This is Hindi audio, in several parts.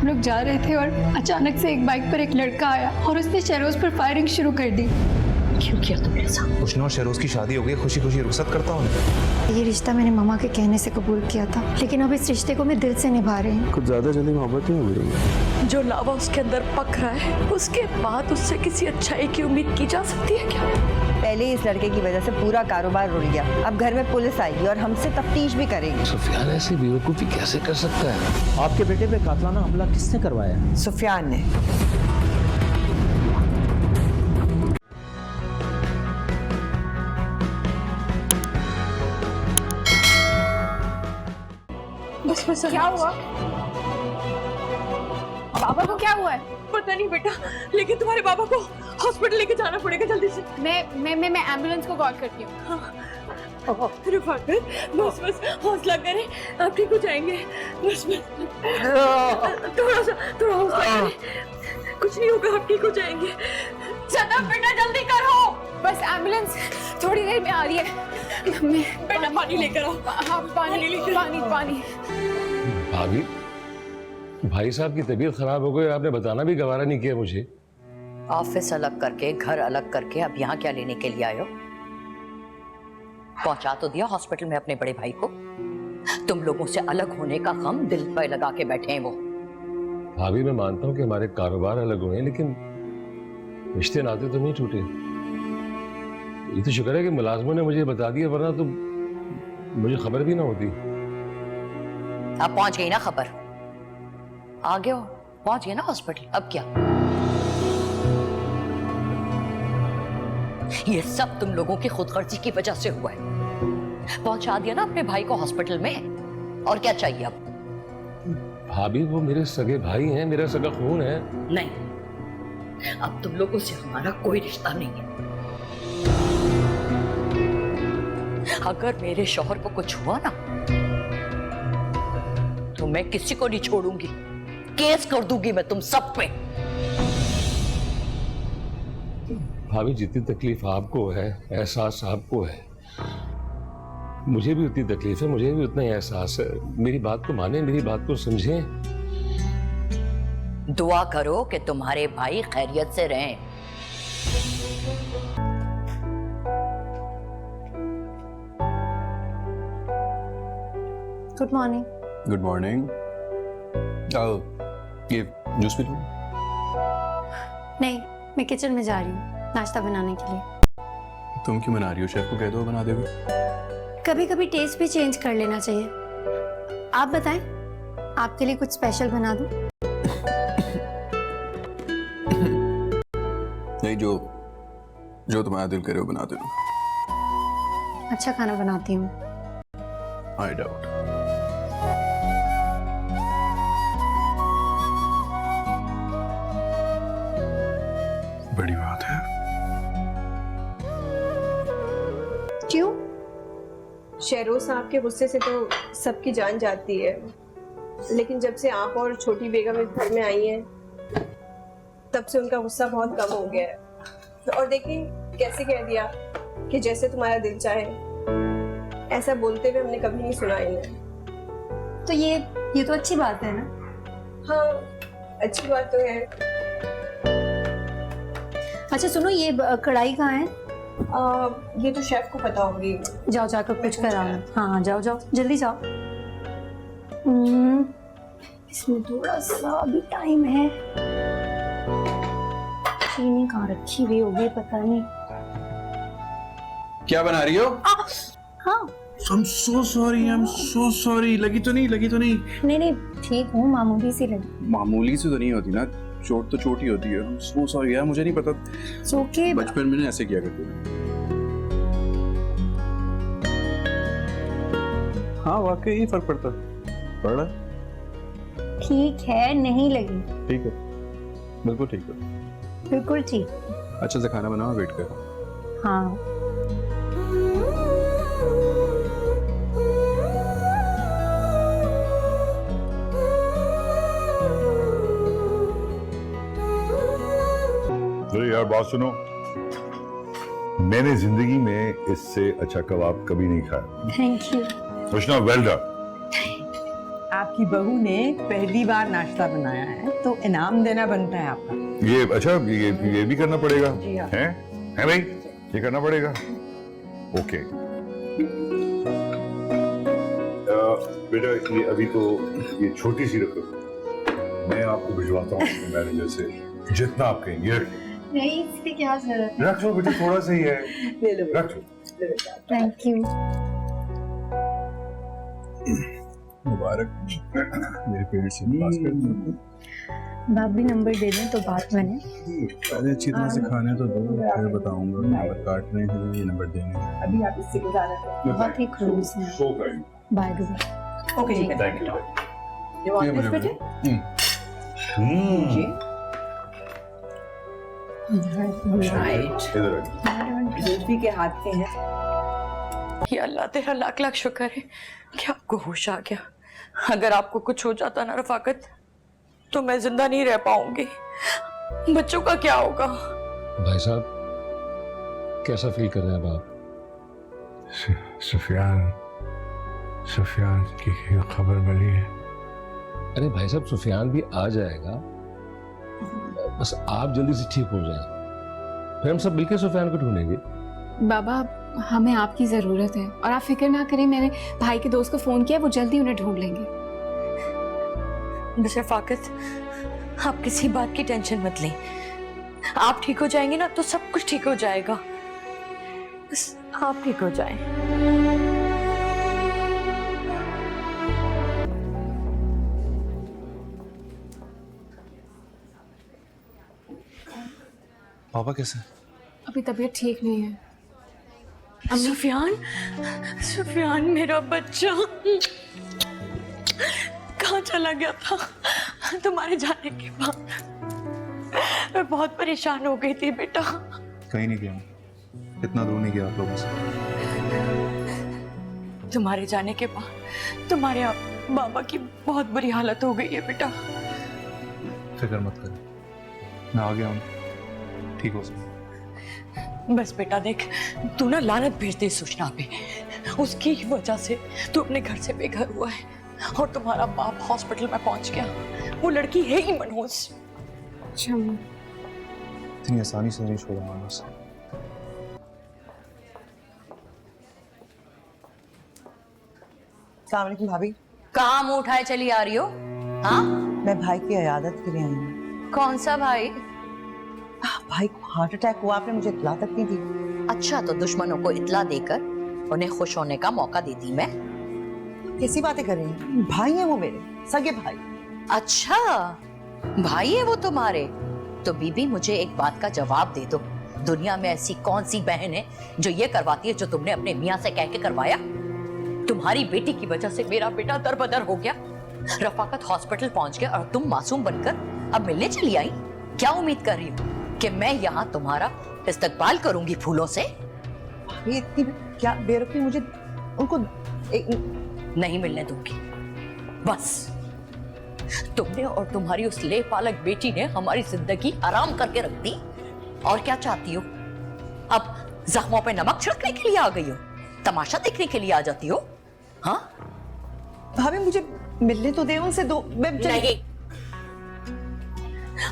हम लोग जा रहे थे और अचानक से एक बाइक पर एक लड़का आया और उसने शहरोज पर फायरिंग शुरू कर दी। क्यों किया तुमने ऐसा? उष्णा और शहरोज की शादी हो गई, खुशी खुशी रुखसत करता हूँ। ये रिश्ता मैंने मामा के कहने से कबूल किया था, लेकिन अब इस रिश्ते को मैं दिल से निभा रही हूँ। कुछ ज्यादा जल्दी मोहब्बत नहीं हो गई। जो लावा उसके अंदर पक रहा है, उसके बाद उससे किसी अच्छाई की उम्मीद की जा सकती है क्या? पहले इस लड़के की वजह से पूरा कारोबार रुल गया। अब घर में पुलिस आएगी और हमसे तफ्तीश भी करेगी। सुफियान ऐसी बेवकूफ़ी कैसे कर सकता है? आपके बेटे पे कातलाना हमला किसने करवाया? सुफियान ने। बस क्या हुआ? बाबा को क्या हुआ है? पता नहीं बेटा, लेकिन तुम्हारे बाबा को हॉस्पिटल लेके जाना पड़ेगा जल्दी से। मैं एम्बुलेंस को कॉल करती हूँ। रुफाकत, बस हौसला करें, आप ठीक हो जाएंगे। बस थोड़ा हौसला करें, कुछ नहीं होगा, आप ठीक हो जाएंगे। चलो बेटा जल्दी करो, बस एम्बुलेंस थोड़ी देर में आ रही है। बेटा पानी लेकर आओ। हाँ पानी। भाभी, भाई साहब की तबीयत खराब हो गई, आपने बताना भी गवारा नहीं किया मुझे। ऑफिस अलग करके, घर अलग करके, अब यहाँ क्या लेने के लिए आए हो? पहुंचा तो दिया हॉस्पिटल में अपने बड़े भाई को। तुम लोगों से अलग होने का गम दिल पर लगा के बैठे हैं वो। भाभी, मैं मानता हूँ कि हमारे कारोबार अलग हुए हैं, लेकिन रिश्ते नाते तो नहीं टूटे। ये तो शुक्र है कि मुलाजमों ने मुझे बता दिया, वरना तो मुझे खबर भी ना होती। अब पहुंच गई ना खबर, आ गए हो, पहुंच गए ना हॉस्पिटल, अब क्या? ये सब तुम लोगों की खुदगर्जी की वजह से हुआ है। पहुंचा दिया ना अपने भाई को हॉस्पिटल में, और क्या चाहिए अब? भाभी, वो मेरे सगे भाई हैं, मेरा सगा खून है। नहीं, अब तुम लोगों से हमारा कोई रिश्ता नहीं है। अगर मेरे शौहर को कुछ हुआ ना, तो मैं किसी को नहीं छोड़ूंगी, केस कर दूंगी मैं तुम सब पे। भाभी, जितनी तकलीफ आपको है, एहसास आपको है, मुझे भी उतनी तकलीफ है, मुझे भी उतना ही एहसास है। मेरी बात को माने, मेरी बात को समझें। दुआ करो कि तुम्हारे भाई खैरियत से रहें। Good morning. Good morning. ये जूस पी लूं? नहीं, मैं किचन में जा रही हूँ नाश्ता बनाने के लिए। तुम क्यों बना रही हो? शेफ को कह दो बना देगा। कभी कभी टेस्ट भी चेंज कर लेना चाहिए। आप बताएं, आपके लिए कुछ स्पेशल बना दूं? नहीं, जो तुम्हारा दिल करे वो बना दे दो। अच्छा खाना बनाती हूँ। I doubt. बड़ी बात है। क्यों? शहरोज साहब के गुस्से से तो सबकी जान जाती है, लेकिन जब से आप और छोटी बेगम इस घर में आई हैं, तब से उनका गुस्सा बहुत कम हो गया है। और देखिए कैसे कह दिया कि जैसे तुम्हारा दिल चाहे। ऐसा बोलते हुए हमने कभी नहीं सुना इन्हें। तो ये तो अच्छी बात है ना? हाँ, अच्छी बात तो है। अच्छा सुनो, ये कढ़ाई कहाँ है? ये तो शेफ को पता होगी। जाओ जाकर कुछ कराओ। हाँ जाओ जल्दी जाओ। इसमें थोड़ा सा भी टाइम है। चीनी कहाँ रखी हुई होगी पता नहीं। क्या बना रही हो? हाँ I'm so sorry, I'm so sorry। लगी तो नहीं? नहीं ठीक हूँ, मामूली सी लगी। मामूली से तो नहीं होती ना, चोट तो चोट ही होती है। I'm so sorry यार, मुझे नहीं पता। ओके, बचपन में ऐसे किया करते थे। हाँ वाकई ही फर्क पड़ता पड़ा। ठीक है, नहीं लगी। ठीक है, बिल्कुल ठीक है। बिल्कुल ठीक। अच्छा से खाना बनाओ, वेट कर। हाँ यार बात सुनो, मैंने जिंदगी में इससे अच्छा कबाब कभी नहीं खाया। Thank you. Ushana, well done. आपकी बहू ने पहली बार नाश्ता बनाया है तो इनाम देना बनता है आपका। ये अच्छा ये भी करना पड़ेगा? जी हाँ। है भाई, ये करना पड़ेगा। ओके बेटा, ये अभी तो ये छोटी सी रकम मैं आपको भिजवाता हूँ अपने मैनेजर से, जितना आप कहेंगे। नहीं, इसकी क्या जरूरत है? रख लो बेटा, थोड़ा सा ही है, ले लो रख लो। Thank you. मुबारक मेरे पेरेंट्स से पास कर दिया। बाप भी नंबर दे दें तो बात बने। पहले अच्छी तरह से खाने तो दो, फिर बताऊंगा। नंबर काटने हैं, ये नंबर देने हैं। अभी आप इससे गुजारा बहुत ही क्लोज हैं। So kind. Bye good. Okay जी, thank you. You want this बेटे? जी राइट, इधर आ। जुल्फी के हाथ के हैं। या अल्लाह तेरा लाख लाख शुक्र है कि आपको होश आ गया। अगर आपको कुछ हो जाता ना रफाकत, तो मैं जिंदा नहीं रह पाऊंगी। बच्चों का क्या होगा? भाई साहब कैसा फील कर रहे हैं अब आप? सुफियान की खबर मिली है? अरे भाई साहब, सुफियान भी आ जाएगा, बस आप जल्दी से ठीक हो जाए, फिर हम सब मिलकर सुफियान को ढूंढेंगे। बाबा, हमें आपकी जरूरत है और आप फिक्र ना करें। मैंने भाई के दोस्त को फोन किया, वो जल्दी उन्हें ढूंढ लेंगे। बस रफाकत, आप किसी बात की टेंशन मत लें। आप ठीक हो जाएंगे ना तो सब कुछ ठीक हो जाएगा। बस आप ठीक हो जाएं। पापा कैसे? अभी तबीयत ठीक नहीं है। सुफियान, सुफियान मेरा बच्चा कहाँ चला गया था तुम्हारे जाने के बाद? मैं बहुत परेशान हो गई थी बेटा। कहीं नहीं गया, इतना दूर नहीं गया आप लोगों से। तुम्हारे जाने के बाद तुम्हारे बाबा की बहुत बुरी हालत हो गई है बेटा। फिक्र मत करो, मैं आ गया हूँ, ठीक हो सकता। बस बेटा देख, तू ना लानत भेज दे सूचना पे। उसकी वजह से तू अपने घर से बेघर हुआ है और तुम्हारा बाप हॉस्पिटल में पहुंच गया। वो लड़की है ही मनहूस। अच्छा, इतनी आसानी से नहीं छोड़ा मानस। अस्सलाम वालेकुम भाभी। कहाँ मुंह उठाए चली आ रही हो? हाँ, मैं भाई की इयादत के लिए आई हूँ। कौन सा भाई? भाई को हार्ट अटैक हुआ, आपने मुझे इत्तला तक नहीं दी। अच्छा, तो दुश्मनों को इत्ला देकर उन्हें खुश होने का मौका देती मैं। कैसी बातें कर रही हैं? भाई है वो मेरे, सगे भाई। अच्छा, भाई है वो तुम्हारे? तो बीबी, मुझे एक बात का जवाब दे दो। दुनिया में ऐसी कौन सी बहन है जो ये करवाती है जो तुमने अपने मियाँ से कह के करवाया? तुम्हारी बेटी की वजह से मेरा बेटा दरबदर हो गया। रफाकत हॉस्पिटल पहुंच गया और तुम मासूम बनकर अब मिलने चली आई। क्या उम्मीद कर रही हो कि मैं यहाँ तुम्हारा इस्तकबाल करूंगी फूलों से? ये इतनी क्या बेरुखी, मुझे उनको नहीं मिलने दूंगी। बस तुमने और तुम्हारी उस लेपालक बेटी ने हमारी जिंदगी आराम करके रख दी। और क्या चाहती हो? अब जख्मों पे नमक छिड़कने के लिए आ गई हो? तमाशा देखने के लिए आ जाती हो? हाँ भाभी, मुझे मिलने तो दे उनसे दो। नहीं,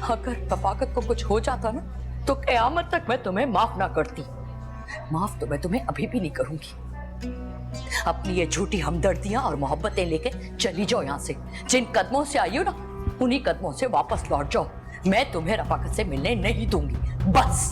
अगर रफाकत को कुछ हो जाता ना तो क़यामत तक मैं तुम्हें माफ ना करती। माफ तो मैं तुम्हें अभी भी नहीं करूंगी। अपनी ये झूठी हमदर्दियां और मोहब्बतें लेके चली जाओ यहाँ से। जिन कदमों से आई हो ना, उन्हीं कदमों से वापस लौट जाओ। मैं तुम्हें रफाकत से मिलने नहीं दूंगी। बस।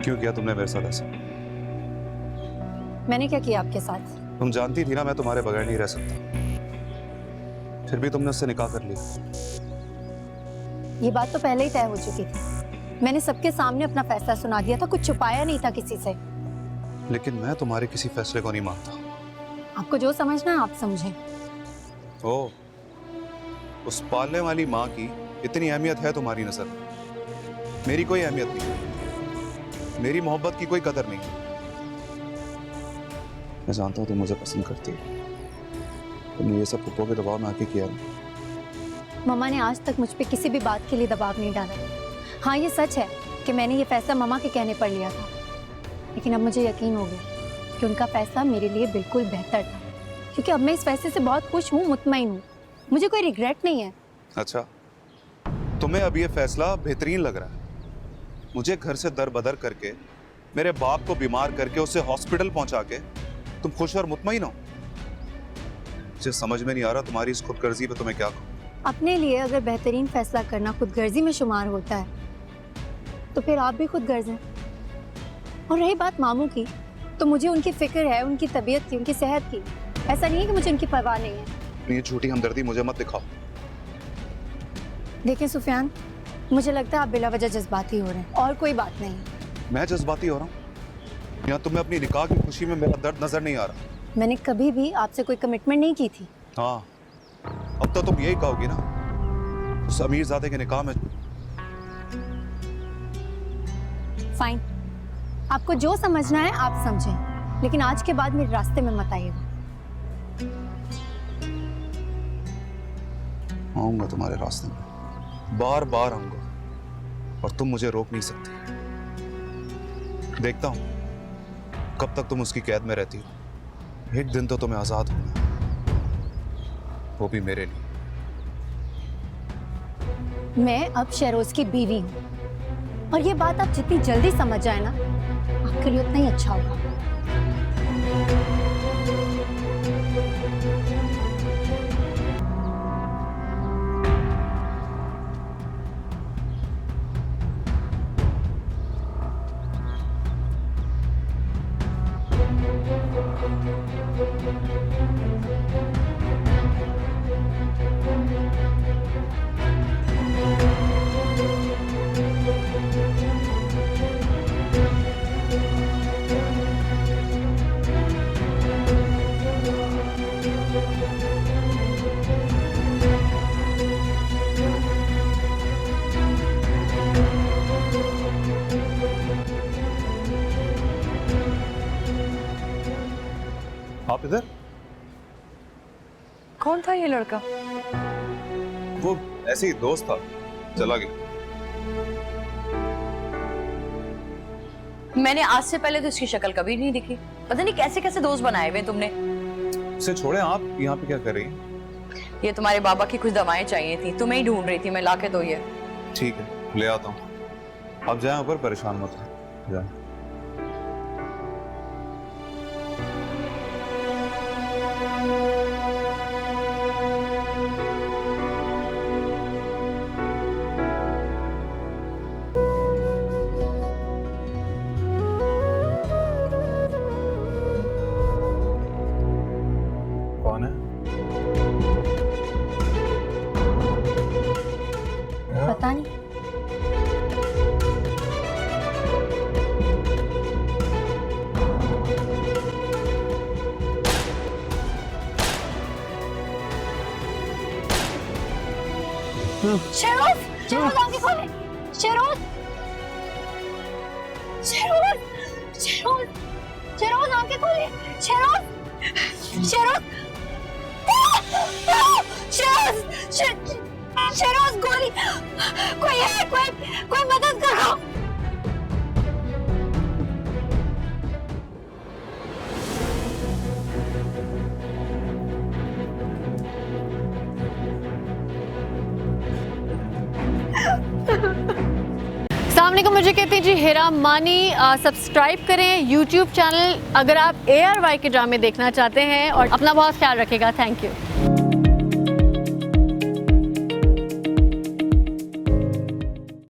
क्यों किया तुमने मेरे साथ ऐसा? मैंने क्या किया आपके साथ? तुम जानती थी ना मैं तुम्हारे बगैर नहीं रह सकता, फिर भी तुमने उससे निकाह कर लिया। ये बात तो पहले ही तय हो चुकी थी। मैंने सबके सामने अपना फैसला सुना दिया था, कुछ छुपाया नहीं था किसी से। लेकिन मैं तुम्हारे किसी फैसले को नहीं मानता। आपको जो समझना है आप समझें। ओ, उस पालने वाली माँ की इतनी अहमियत है तुम्हारी नजर में, मेरी कोई अहमियत नहीं, मेरी मोहब्बत की कोई कदर नहीं। मैं जानता हूँ तुम मुझे पसंद करती है, तुमने ये सब फुप्पो के दबाव में आके किया है। मम्मा ने आज तक मुझ पे किसी भी बात के लिए दबाव नहीं डाला। हाँ, ये सच है कि मैंने ये फैसला मम्मा के कहने पर लिया था, लेकिन अब मुझे यकीन हो गया कि उनका फैसला मेरे लिए बिल्कुल बेहतर था, क्योंकि अब मैं इस फैसले से बहुत खुश हूँ, मुतमईन हूँ, मुझे कोई रिग्रेट नहीं है। अच्छा, तुम्हें अब ये फैसला बेहतरीन लग रहा है? मुझे घर से दर बदर करके, मेरे बाप को बीमार करके, उसे हॉस्पिटल पहुंचा के तुम खुश और मुतमईन हो? मुझे समझ में नहीं आ रहा तुम्हारी इस खुदगर्जी पे तुम्हें क्या कहूं। अपने लिए अगर बेहतरीन फैसला करना खुदगर्जी में शुमार होता है तो फिर आप भी खुदगर्ज हैं। और रही बात मामू की, तो मुझे उनकी फिक्र है, उनकी तबीयत की, उनकी सेहत की। ऐसा नहीं है कि मुझे उनकी परवाह नहीं है। ये झूठी हमदर्दी मुझे मत दिखाओ। देखें सुफियान, मुझे लगता है आप बिला वजह जज्बाती हो रहे हैं, और कोई बात नहीं। मैं जज्बाती हो रहा हूँ या तुम्हें अपनी निकाह की खुशी में मेरा दर्द नजर नहीं आ रहा? मैंने कभी भी आपसे कोई कमिटमेंट नहीं की थी। हाँ, अब तो तुम यही कहोगी ना, उस अमीरजादे के निकाह में। फाइन, आपको जो समझना है आप समझें, लेकिन आज के बाद मेरे रास्ते में मत आइएगा। आऊंगा तुम्हारे रास्ते में, बार बार आऊंगा, और तुम मुझे रोक नहीं सकती। देखता हूं कब तक तुम उसकी कैद में रहती हो। एक दिन तो तुम्हें आजाद होना, वो भी मेरे लिए। मैं अब शहरोज की बीवी हूँ, और ये बात आप जितनी जल्दी समझ जाए ना, आपके लिए उतना ही अच्छा होगा। आप इधर? कौन था ये लड़का? वो ऐसे ही दोस्त था, चला गया। मैंने आज से पहले तो इसकी शक्ल कभी नहीं दिखी। पता नहीं कैसे कैसे दोस्त बनाए हुए तुमने। उसे छोड़े, आप यहाँ पे क्या कर रही हैं? ये तुम्हारे बाबा की कुछ दवाएं चाहिए थी, तुम्हें ही ढूंढ रही थी, मैं लाके दो ये। ठीक है, ले आता हूँ। आप जाएं ऊपर, परेशान मत हो, जाएं। कौन है? पता नहीं। शेरोज, शेरोज आंखें खोले। शेरोज, शेरोज, शेरोज, शेरोज आंखें खोले। शेरोज, शेरोज, शेरोज, शेरोज गोली, कोई है, कोई मदद करो। अस्सलामुअलैकुम, मुझे कहते हैं जी हेरा मानी। सब्सक्राइब करें YouTube चैनल अगर आप ARY के ड्रामे देखना चाहते हैं, और अपना बहुत ख्याल रखिएगा। Thank you.